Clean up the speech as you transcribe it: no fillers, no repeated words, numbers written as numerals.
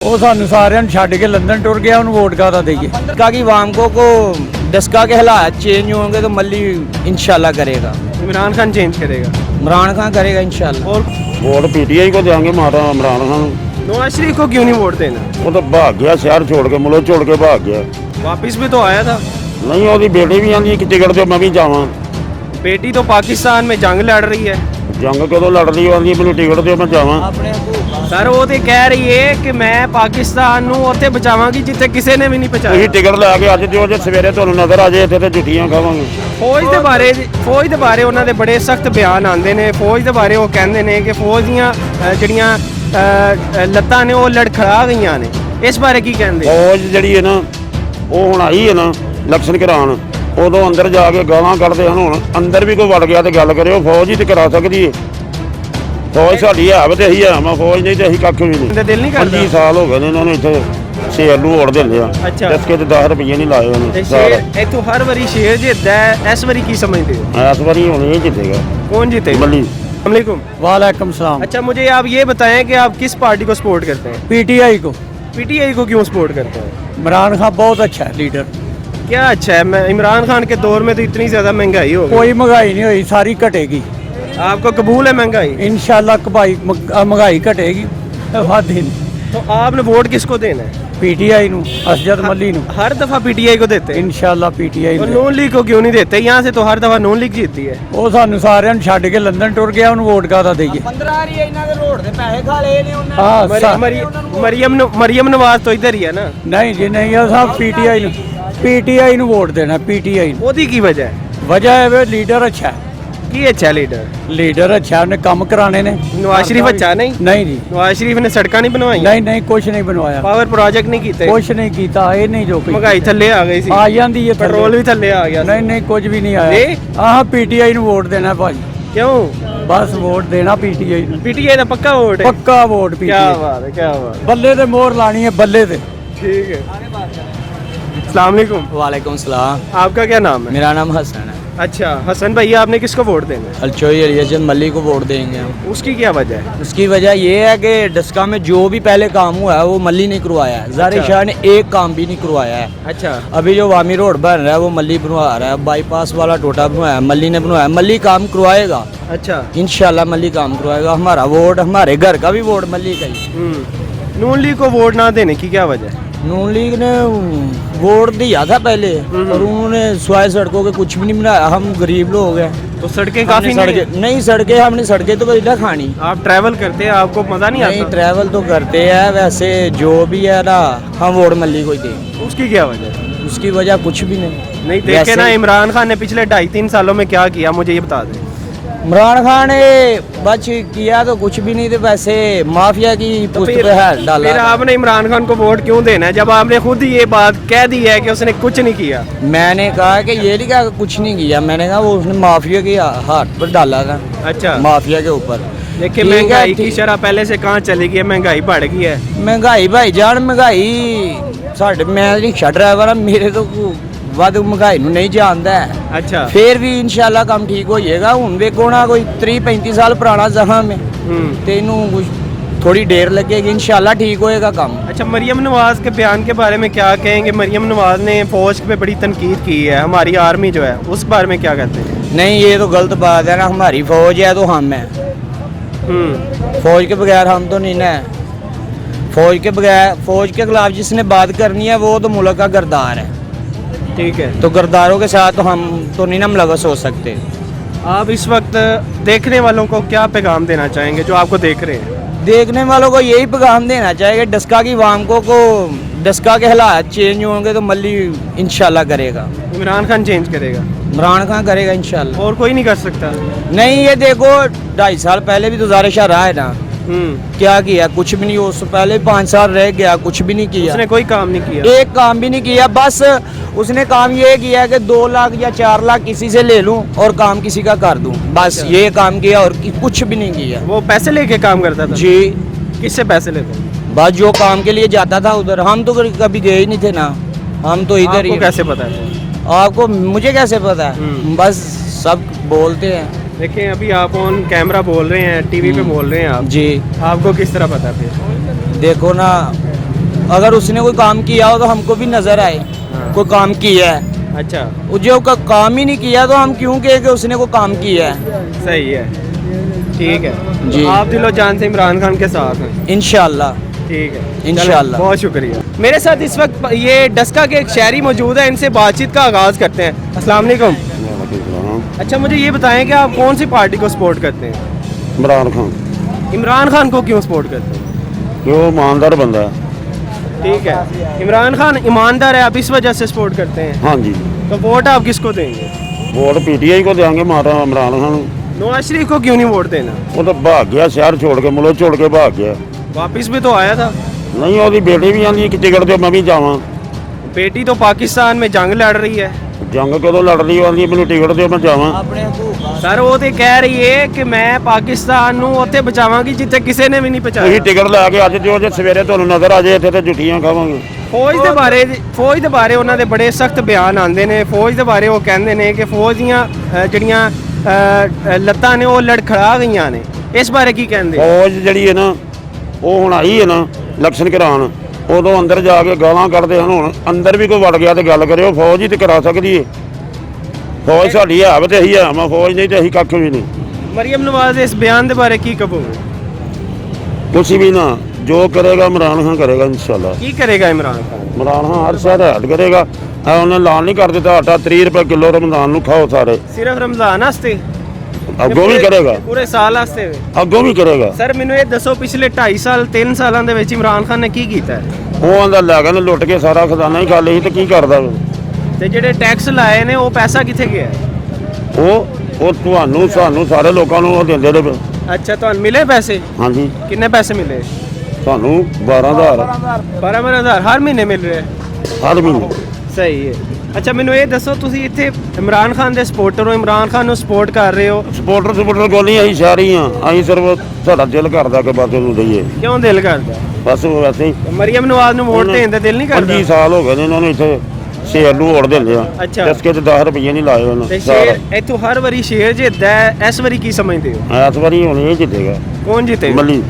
ਉਹ ਸਾਨੂੰ ਸਾਰਿਆਂ ਨੂੰ ਛੱਡ ਕੇ लंदन टुर गया, ਉਹਨੂੰ वोट का देइए। कि वामको को डस्का के हालात चेंज होंगे तो मल्ली इंशाल्लाह करेगा। इमरान खान चेंज करेगा। इमरान खान करेगा इंशाल्लाह। और वोट पीटीआई को देंगे मारा इमरान खान। नवाज शरीफ को क्यों नहीं वोट देना? वो तो भाग गया, शहर छोड़ के मुल्क छोड़ के भाग गया। वापिस भी तो आया था। नहीं वो बेटी भी आंदी कि टिकट दो मैं भी जावा। बेटी तो पाकिस्तान में जंग लड़ रही है। जंग कदों लड़ रही आंदी मैंने टिकट दो मैं जावा। सर वो तो कह रही है कि मैं पाकिस्तान ਨੂੰ ਉੱਥੇ ਬਚਾਵਾਂਗੀ ਜਿੱਥੇ ਕਿਸੇ ਨੇ ਵੀ ਨਹੀਂ ਤੁਸੀਂ ਬਚਾਇਆ। ਟਿਕਟ ਲੈ ਕੇ ਅੱਜ ਜੋ ਜੇ ਸਵੇਰੇ ਤੁਹਾਨੂੰ ਨਜ਼ਰ ਆ ਜੇ ਇੱਥੇ ਤੇ ਜੁੱਤੀਆਂ ਖਾਵਾਂਗੇ। ਫੌਜ ਦੇ ਬਾਰੇ ਉਹਨਾਂ ਦੇ ਬੜੇ ਸਖਤ ਬਿਆਨ ਆਉਂਦੇ ਨੇ। ਫੌਜ ਦੇ ਬਾਰੇ ਉਹ ਕਹਿੰਦੇ ਨੇ ਕਿ ਫੌਜ ਦੀਆਂ ਜਿਹੜੀਆਂ ਲੱਤਾਂ ਨੇ ਉਹ ਲੜਖੜਾ ਗਈਆਂ ਨੇ। ਇਸ ਬਾਰੇ ਕੀ ਕਹਿੰਦੇ? ਫੌਜ ਜਿਹੜੀ ਹੈ ਨਾ ਉਹ ਹੁਣ ਆਈ ਹੈ ਨਾ ਇਲੈਕਸ਼ਨ ਕਰਾਉਣ, ਉਦੋਂ ਅੰਦਰ ਜਾ ਕੇ ਗਾਲਾਂ ਕੱਢਦੇ ਹਨ। ਹੁਣ ਅੰਦਰ ਵੀ ਕੋਈ ਵੜ ਗਿਆ ਤੇ ਗੱਲ ਕਰਿਓ, ਫੌਜ ਹੀ ਤੇ ਕਰਾ ਸਕਦੀ ਹੈ। ਫੌਜ ਸਾਡੀ ਹੈ ਤੇ ਅਸੀਂ ਹੈ, ਮੈਂ ਫੌਜ ਨਹੀਂ ਤੇ ਅਸੀਂ ਕੱਖ ਵੀ ਨਹੀਂ। ਦਿਲ ਨਹੀਂ ਕਰਦਾ। 25 ਸਾਲ ਹੋ ਗਏ ਨੇ ਇਹਨਾਂ ਨੂੰ ਇੱਥੇ ਸ਼ੇਰ ਨੂੰ ਵੋਟ ਦਿੰਦੇ ਆ। ਅੱਛਾ। ਇਸਕੇ ਤੇ 10 ਰੁਪਏ ਨਹੀਂ ਲਾਏ ਤੇ ਉਹਨੇ। ਸ਼ੇਰ ਇੱਥੋਂ ਹਰ ਵਾਰੀ ਸ਼ੇਰ ਜਿੱਤਦਾ ਹੈ, ਇਸ ਵਾਰੀ ਕੀ ਸਮਝਦੇ ਹੋ? ਇਸ ਵਾਰੀ ਹੁਣ ਇਹ ਜਿੱਤੇਗਾ। कौन जीतेगा? मल्ली। अस्सलामुअलैकुम। वालेकुम सलाम। अच्छा मुझे आप ये बताएं कि आप किस पार्टी को सपोर्ट करते हैं? पीटीआई को। पीटीआई को क्यों सपोर्ट करते हैं? इमरान खान बहुत अच्छा है लीडर। क्या अच्छा है? मैं इमरान खान के दौर में तो इतनी ज़्यादा महंगाई हो गई। कोई महंगाई नहीं हुई, सारी घटेगी आपको कबूल है महंगाई? इंशाल्लाह। महंगाई घटेगी वादी नहीं। तो आपने वोट किसको देना है? पीटीआई ਨੂੰ असजद मल्ली ਨੂੰ हर दफ़ा पीटीआई को देते हैं। इंशाल्लाह पीटीआई और ਨੂੰ। नून लीग को क्यों नहीं देते? यहाँ से तो हर दफ़ा नून लीग जीतती है। ਉਹ ਸਾਨੂੰ ਸਾਰਿਆਂ ਨੂੰ ਛੱਡ ਕੇ लंदन टुर गया, ਉਹਨੂੰ वोट का देइए। 15 ਵਾਰੀ ਇਹਨਾਂ ਦੇ ਰੋਡ ਦੇ ਪੈਸੇ ਖਾ ਲਏ ਨੇ ਉਹਨਾਂ ਹਾਂ मरियम नवाज तो इधर ही है ना। नहीं जी नहीं, ਇਹ ਸਭ पीटीआई ਨੂੰ वोट देना। पीटीआई ਨੂੰ मोदी की वजह है वजह है लीडर अच्छा है। की अच्छा लीडर? लीडर अच्छा है, उन्हें काम कराने ने। नवाज शरीफ अच्छा नहीं? नहीं जी नवाज शरीफ ने सड़का नहीं बनवाई? नहीं कुछ नहीं बनवाया, पावर प्रोजेक्ट नहीं कीते? कुछ नहीं कीता। ये नहीं जो कुछ महंगाई थल्ले आ गई सी। आ जाती है, पेट्रोल भी थल्ले आ गया। नहीं कुछ भी नहीं नहीं? आया। हाँ पीटीआई ਨੂੰ वोट देना भाजी, क्यों? बस वोट देना पीटीआई ਨੂੰ। पीटीआई का पक्का वोट है? पक्का वोट क्या पीटीआई। बात है, क्या बात है। बल्ले ते मोहर लानी है, बल्ले ते। ठीक है। अस्सलाम वालेकुम। वालेकुम सलाम। आपका क्या नाम है? मेरा नाम हसन है। अच्छा हसन भैया, आपने किसको वोट देना है? अलचोई अलियाजद मल्ली को वोट देंगे हम। उसकी क्या वजह है? उसकी वजह ये है कि डस्का में जो भी पहले काम हुआ है वो मल्ली ने करवाया है। ज़ाहिर शाह ने एक काम भी नहीं करवाया है। अच्छा। अभी जो वामी रोड बन रहा है वो मल्ली बनवा रहा है। बाईपास वाला टोटा बनवाया है, मल्ली ने बनवाया। मल्ली काम करवाएगा अच्छा। इंशाल्लाह, मल्ली काम करवाएगा। हमारा वोट, हमारे घर का भी वोट मल्ली का ही। नून लीग को वोट ना देने की क्या वजह है? नून लीग ने वोट दिया था पहले और उन्होंने स्वाय सड़कों के कुछ भी नहीं बनाया। हम गरीब लोग हैं तो सड़कें काफी नहीं सड़कें, हमने सड़कें तो इधर खानी। आप ट्रैवल करते हैं, आपको मजा नहीं नहीं आता? ट्रैवल तो करते हैं, वैसे जो भी है ना हम वोट मल्ली को ही दें। उसकी क्या वजह है? उसकी वजह कुछ भी नहीं देखे वैसे- ना इमरान खान ने पिछले 2.5-3 सालों में क्या किया, मुझे ये बता दें। इमरान खान ने बच किया तो कुछ भी नहीं थे, वैसे माफिया की पुष्ट पे है डाला। फिर आपने इमरान खान को वोट क्यों देना है जब आपने खुद ही ये बात कह दी है कि उसने कुछ नहीं किया? मैंने कहा कि ये नहीं कहा कि कुछ नहीं किया, मैंने कहा वो उसने माफिया के हाथ पर डाला था। अच्छा। माफिया के ऊपर देखिए ठीक है, महंगाई की ठीक। शरह पहले से कहाँ चली गई है, महंगाई बढ़ गई है। महंगाई भाई जान महंगाई साढ़े, मैं रिक्शा ड्राइवर हाँ, मेरे तो ਵੱਧ ਮਹਿੰਗਾਈ ਨੂੰ ਨਹੀਂ ਜਾਣਦਾ ਹੈ। अच्छा। ਫੇਰ ਵੀ ਇਨਸ਼ਾਅੱਲਾ ਕੰਮ ਠੀਕ ਹੋ ਜਾਏਗਾ। ਹੁਣ ਵੇਖੋ ਨਾ ਕੋਈ 30-35 ਸਾਲ ਪੁਰਾਣਾ ਜ਼ਖਮ ਹੈ ਤੇ ਇਹਨੂੰ थोड़ी देर लगेगी, इंशाल्लाह ठीक होएगा काम। अच्छा मरियम नवाज के बयान के बारे में क्या कहेंगे? मरियम नवाज ने फौज पे बड़ी तनकीद की है, हमारी आर्मी जो है उस बारे में क्या कहते हैं? नहीं ये तो गलत बात है ना, हमारी फौज है तो हम है, फौज के बगैर हम तो नहीं ना। फौज के बगैर, फौज के खिलाफ जिसने बात करनी है वो तो मुल्क का गरदार है। ठीक है। तो गरदारों के साथ तो हम तो नहीं ना मुलव्वस हो सकते। आप इस वक्त देखने वालों को क्या पैगाम देना चाहेंगे जो आपको देख रहे हैं? देखने वालों को यही पैगाम देना चाहिए, डस्का की वामको को डस्का के हालात चेंज होंगे तो मल्ली इंशाल्लाह करेगा। इमरान खान चेंज करेगा? इमरान खान करेगा इंशाल्लाह। और कोई नहीं कर सकता? नहीं ये देखो 2.5 साल पहले भी तो ज़ाहिर शाह रहा है ना, क्या किया? कुछ भी नहीं। उससे पहले 5 साल रह गया, कुछ भी नहीं किया। उसने कोई काम नहीं किया? एक काम भी नहीं किया। बस उसने काम ये किया कि 2 लाख या 4 लाख किसी से ले लूं और काम किसी का कर दूं, बस ये काम किया और कुछ भी नहीं किया। वो पैसे लेके काम करता था? जी। किससे पैसे लेते? बस जो काम के लिए जाता था उधर, हम तो कभी गए ही नहीं थे ना, हम तो इधर ही। कैसे पता है? आपको मुझे कैसे पता है? बस सब बोलते हैं। देखें अभी आप ऑन कैमरा बोल रहे हैं, टीवी पे बोल रहे हैं आप जी। आपको किस तरह पता? फिर देखो ना अगर उसने कोई काम किया हो तो हमको भी नजर आए कोई काम किया है। अच्छा, वो जो काम ही नहीं किया तो हम क्यों कहें कि उसने कोई काम किया है। सही है, ठीक है जी। आप दिलो जान से इमरान खान के साथ हैं। इंशाल्लाह। ठीक है इंशाल्लाह। चलो, बहुत शुक्रिया। मेरे साथ इस वक्त ये डस्का के एक शहरी मौजूद है, इनसे बातचीत का आगाज करते हैं। अस्सलाम वालेकुम। अच्छा, मुझे ये बताएं कि आप कौन सी पार्टी को सपोर्ट करते हैं? इमरान खान, इमरान खान को क्यों सपोर्ट करते हैं? कि वो ईमानदार बंदा है। ठीक है, इमरान खान ईमानदार है, आप इस वजह से सपोर्ट करते हैं। हाँ जी, तो वोट आप किसको देंगे? वोट पीटीआई को देंगे मारा इमरान खान। नवाज शरीफ को क्यों नहीं वोट देना? वो तो भाग गया, शहर छोड़ के, मुल्क छोड़ के भाग गया। वापिस भी तो आया था। नहीं, ਉਹਦੀ बेटी भी आंदी कि टिकट दे मैं भी जावां। बेटी तो पाकिस्तान में जंग लड़ रही है। जंग कदों लड़ रही आंदी मैनू टिकट दे मैं जावां। सर वो तो कह रही है कि मैं पाकिस्तान ਨੂੰ ਉੱਥੇ ਬਚਾਵਾਂਗੀ ਜਿੱਥੇ ਕਿਸੇ ਨੇ ਵੀ ਨਹੀਂ ਤੁਸੀਂ ਬਚਾਇਆ। ਟਿਕਟ ਲੈ ਕੇ ਅੱਜ ਦਿਓ, ਜੇ ਸਵੇਰੇ ਤੁਹਾਨੂੰ ਨਜ਼ਰ ਆ ਜਾਏ ਇੱਥੇ ਤੇ ਜੁੱਤੀਆਂ ਖਾਵਾਂਗੇ। ਫੌਜ ਦੇ ਬਾਰੇ ਉਹਨਾਂ ਦੇ ਬੜੇ ਸਖਤ ਬਿਆਨ ਆਉਂਦੇ ਨੇ। ਫੌਜ ਦੇ ਬਾਰੇ ਉਹ ਕਹਿੰਦੇ ਨੇ ਕਿ ਫੌਜ ਦੀਆਂ ਜਿਹੜੀਆਂ ਲੱਤਾਂ ਨੇ ਉਹ ਲੜਖੜਾ ਗਈਆਂ ਨੇ। ਇਸ ਬਾਰੇ ਕੀ ਕਹਿੰਦੇ? ਫੌਜ ਜਿਹੜੀ ਹੈ ਨਾ, ਉਹ ਹੁਣ ਆਈ ਹੈ ਨਾ ਇਲੈਕਸ਼ਨ ਕਰਾਉਣ, ਉਦੋਂ ਅੰਦਰ ਜਾ ਕੇ ਗਾਲਾਂ ਕੱਢਦੇ ਹਨ। ਹੁਣ ਅੰਦਰ ਵੀ ਕੋਈ ਵੜ ਗਿਆ ਤੇ ਗੱਲ ਕਰਿਓ, ਫੌਜ ਹੀ ਤੇ ਕਰਾ ਸਕਦੀ ਹੈ। ਫੌਜ ਸਾਡੀ ਹੈ ਤੇ ਅਸੀਂ ਹੈ, ਮੈਂ ਫੌਜ ਨਹੀਂ ਤੇ ਅਸੀਂ ਕੱਖ ਵੀ ਨਹੀਂ। ਮਰੀਮ ਨਵਾਜ਼ ਦੇ ਇਸ ਬਿਆਨ ਦੇ ਬਾਰੇ ਕੀ ਕਹੋਗੇ? ਤੁਸੀਂ ਵੀ ਨਾ, ਜੋ ਕਰੇਗਾ ਇਮਰਾਨ ਖਾਨ ਕਰੇਗਾ ਇਨਸ਼ਾਅੱਲਾ। ਕੀ ਕਰੇਗਾ ਇਮਰਾਨ ਖਾਨ? ਇਮਰਾਨ ਖਾਨ ਹਰ ਸ਼ਹਿਰ ਹੈਡ ਕਰੇਗਾ। ਉਹਨੇ ਐਲਾਨ ਨਹੀਂ ਕਰ ਦਿੱਤਾ ਆਟਾ 30 ਰੁਪਏ ਕਿਲੋ ਰਮਜ਼ਾਨ ਨੂੰ ਖਾਓ ਸਾਰੇ। ਸਿਰਫ ਰਮਜ਼ਾਨ ਵਾਸਤੇ? ਅੱਗੋਂ ਵੀ ਕਰੇਗਾ, ਪੂਰੇ ਸਾਲ ਵਾਸਤੇ? ਅੱਗੋਂ ਵੀ ਕਰੇਗਾ। ਸਰ ਮੈਨੂੰ ਇਹ ਦੱਸੋ, ਪਿਛਲੇ 2.5 ਸਾਲ 3 ਸਾਲਾਂ ਦੇ ਵਿੱਚ ਇਮਰਾਨ ਖਾਨ ਨੇ ਕੀ ਕੀਤਾ ਹੈ? ਉਹ ਆਂਦਾ ਲੈ ਕੇ ਲੁੱਟ ਕੇ ਸਾਰਾ ਖਜ਼ਾਨਾ ਹੀ ਖਾ ਲਈ ਤੇ ਕੀ ਕਰਦਾ ਤੇ ਜਿਹੜੇ ਟੈਕਸ ਲਾਏ ਨੇ ਉਹ ਪੈਸਾ ਕਿੱਥੇ ਗਿਆ? ਉਹ ਤੁਹਾਨੂੰ ਸਾਨੂੰ ਸਾਰੇ ਲੋਕਾਂ ਨੂੰ ਉਹ ਦਿੰਦੇ ਨੇ। ਅੱਛਾ, ਤੁਹਾਨੂੰ ਮਿਲੇ ਪੈਸੇ? ਹਾਂਜੀ, ਕਿੰਨੇ ਪੈਸੇ ਮਿਲੇ? ਸਾਨੂੰ 12000 12,000 ਹਰ ਮਹੀਨੇ ਮਿਲ ਰਿਹਾ ਹੈ? ਹਰ ਮਹੀਨੇ। ਸਹੀ ਹੈ। ਅੱਛਾ, ਮੈਨੂੰ ਇਹ ਦੱਸੋ, ਤੁਸੀਂ ਇੱਥੇ ਇਮਰਾਨ ਖਾਨ ਦੇ ਸਪੋਰਟਰ ਹੋ, ਇਮਰਾਨ ਖਾਨ ਨੂੰ ਸਪੋਰਟ ਕਰ ਰਹੇ ਹੋ। ਸਪੋਰਟਰ ਕੋਲ ਨਹੀਂ, ਅਸੀਂ ਸ਼ਹਿਰੀ ਹਾਂ। ਅਸੀਂ ਸਿਰਫ ਸਾਡਾ ਦਿਲ ਕਰਦਾ ਕਿ ਬਸ ਉਹਨੂੰ ਦਈਏ, ਕਿਉਂ ਦਿਲ ਕਰਦਾ? ਬਸ ਵੈਸੇ ਹੀ। ਮਰੀਮ ਨਵਾਜ਼ ਨੂੰ ਵੋਟ ਦੇਣ ਦਾ ਦਿਲ ਨਹੀਂ ਕਰਦਾ? 25 ਸਾਲ ਹੋ ਗਏ ਨੇ ਉਹਨਾਂ ਨੂੰ ਇੱਥੇ ਸ਼ੇਰ ਨੂੰ ਵੋਟ ਦਿੰਦੇ ਆ। ਅੱਛਾ। ਜਸਕੇ ਤੇ 10 ਰੁਪਏ ਨਹੀਂ ਲਾਏ ਉਹਨਾਂ ਤੇ ਸ਼ੇਰ ਇੱਥੋਂ ਹਰ ਵਾਰੀ ਸ਼ੇਰ ਜਿੱਤਦਾ ਹੈ, ਇਸ ਵਾਰੀ ਕੀ ਸਮਝਦੇ ਹੋ? ਇਸ ਵਾਰੀ ਹੁਣ ਇਹ ਜਿੱਤੇਗਾ ਕੌਣ ਜਿੱਤੇਗਾ? ਮੱਲੀ।